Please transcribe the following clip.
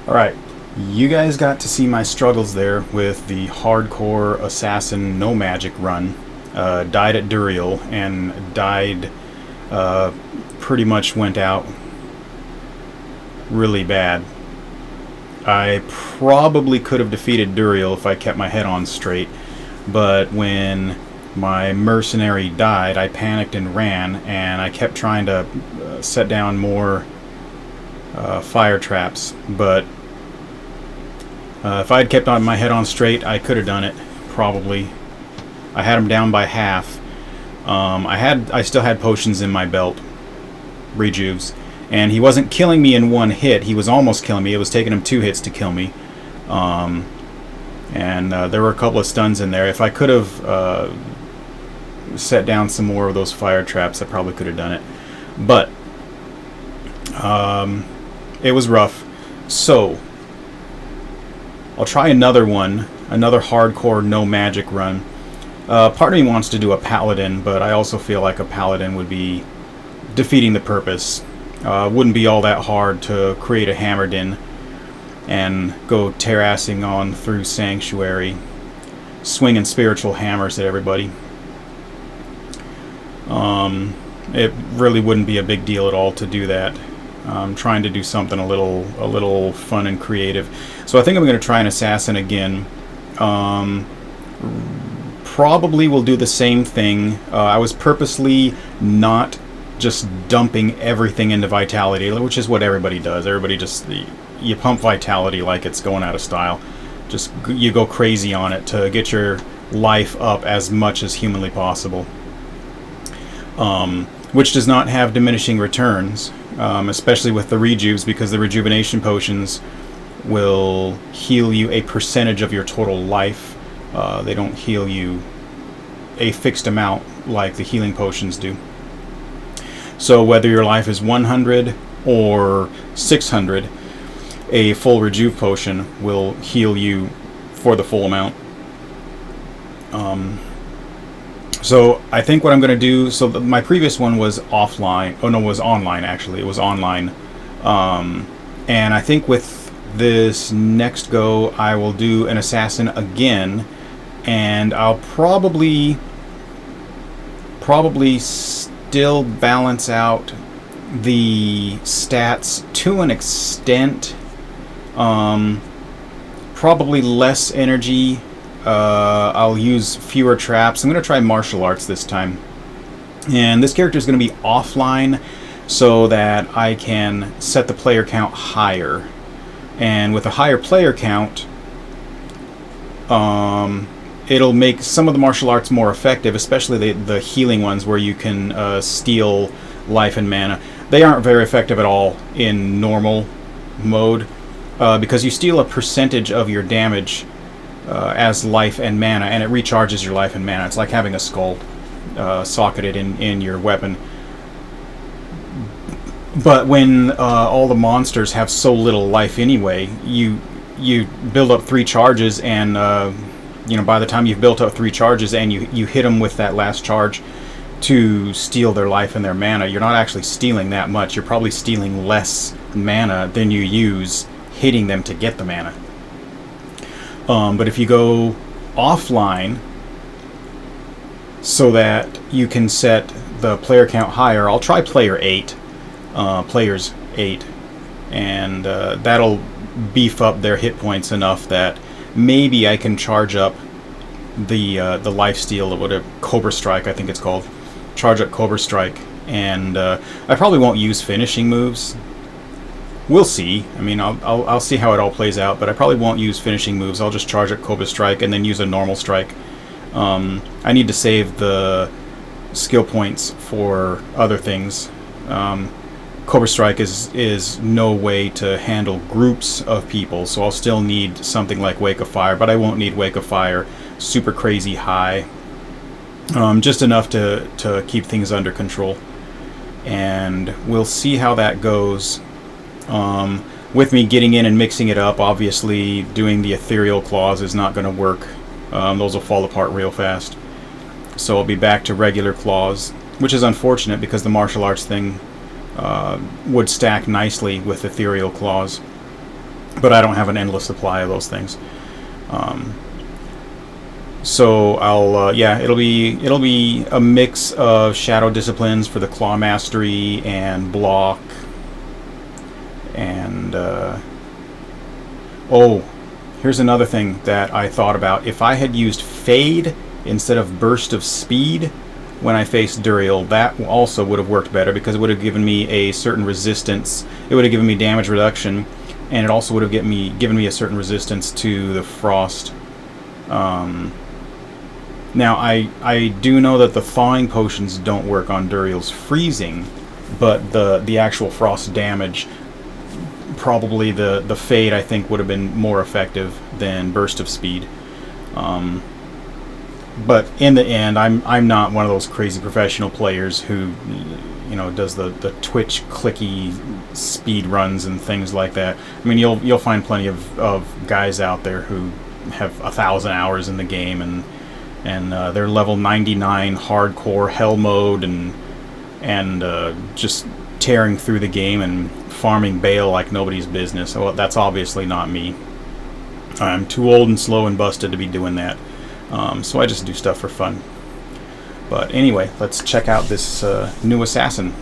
Alright, you guys got to see my struggles there with the hardcore assassin NoMagic run. Died at Duriel and died, pretty much went out really bad. I probably could have defeated Duriel if I kept my head on straight, but when my mercenary died, I panicked and ran, and I kept trying to set down more fire traps, but if I had kept my head on straight, I could have done it, probably. I had him down by half. I still had potions in my belt, rejuves, and he wasn't killing me in one hit. He was almost killing me. It was taking him 2 hits to kill me, and there were a couple of stuns in there. If I could have set down some more of those fire traps, I probably could have done it, but it was rough. So I'll try another one, another hardcore NoMagic run. Part of me wants to do a paladin, but I also feel like a paladin would be defeating the purpose. Wouldn't be all that hard to create a hammerdin and go terrassing on through Sanctuary, swinging spiritual hammers at everybody. It really wouldn't be a big deal at all to do that. I'm trying to do something a little fun and creative. So I think I'm going to try an assassin again. Probably will do the same thing. I was purposely not just dumping everything into vitality, which is what everybody does. Everybody just, you pump vitality like it's going out of style. Just you go crazy on it to get your life up as much as humanly possible. Which does not have diminishing returns, especially with the rejuves, because the rejuvenation potions will heal you a percentage of your total life. They don't heal you a fixed amount like the healing potions do. So whether your life is 100 or 600, a full rejuve potion will heal you for the full amount. So I think what I'm going to do, so my previous one was offline, oh no, it was online actually, it was online. And I think with this next go, I will do an assassin again, and I'll probably still balance out the stats to an extent. Probably less energy. I'll use fewer traps. I'm going to try martial arts this time. And this character is going to be offline so that I can set the player count higher. And with a higher player count, it'll make some of the martial arts more effective, especially the healing ones where you can steal life and mana. They aren't very effective at all in normal mode because you steal a percentage of your damage as life and mana, and it recharges your life and mana. It's like having a skull socketed in your weapon. But when all the monsters have so little life anyway, you build up 3 charges, and by the time you've built up 3 charges and you hit them with that last charge to steal their life and their mana, you're not actually stealing that much. You're probably stealing less mana than you use hitting them to get the mana. But if you go offline so that you can set the player count higher, I'll try players 8, and that'll beef up their hit points enough that maybe I can charge up the lifesteal, or whatever, Cobra Strike I think it's called. Charge up Cobra Strike, and I probably won't use finishing moves. We'll see. I mean, I'll see how it all plays out, but I probably won't use finishing moves. I'll just charge up Cobra Strike and then use a normal strike. I need to save the skill points for other things. Cobra Strike is no way to handle groups of people, so I'll still need something like Wake of Fire, but I won't need Wake of Fire super crazy high. Just enough to keep things under control. And we'll see how that goes. With me getting in and mixing it up, obviously doing the ethereal claws is not going to work. Those will fall apart real fast. So I'll be back to regular claws, which is unfortunate because the martial arts thing would stack nicely with ethereal claws. but I don't have an endless supply of those things. So I'll yeah, it'll be a mix of Shadow Disciplines for the Claw Mastery and block, and oh, here's another thing that I thought about. If I had used Fade instead of Burst of Speed when I faced Duriel, that also would have worked better, because it would have given me a certain resistance. It would have given me damage reduction, and it also would have given me a certain resistance to the frost. Now I do know that the thawing potions don't work on Duriel's freezing, but the actual frost damage, probably the Fade, I think, would have been more effective than Burst of Speed. But in the end, I'm not one of those crazy professional players who, you know, does the Twitch clicky speed runs and things like that. I mean, you'll find plenty of guys out there who have 1,000 hours in the game, and they're level 99 hardcore hell mode, and just tearing through the game and farming Bale like nobody's business. Well, that's obviously not me. I'm too old and slow and busted to be doing that. So I just do stuff for fun. But anyway, let's check out this new assassin.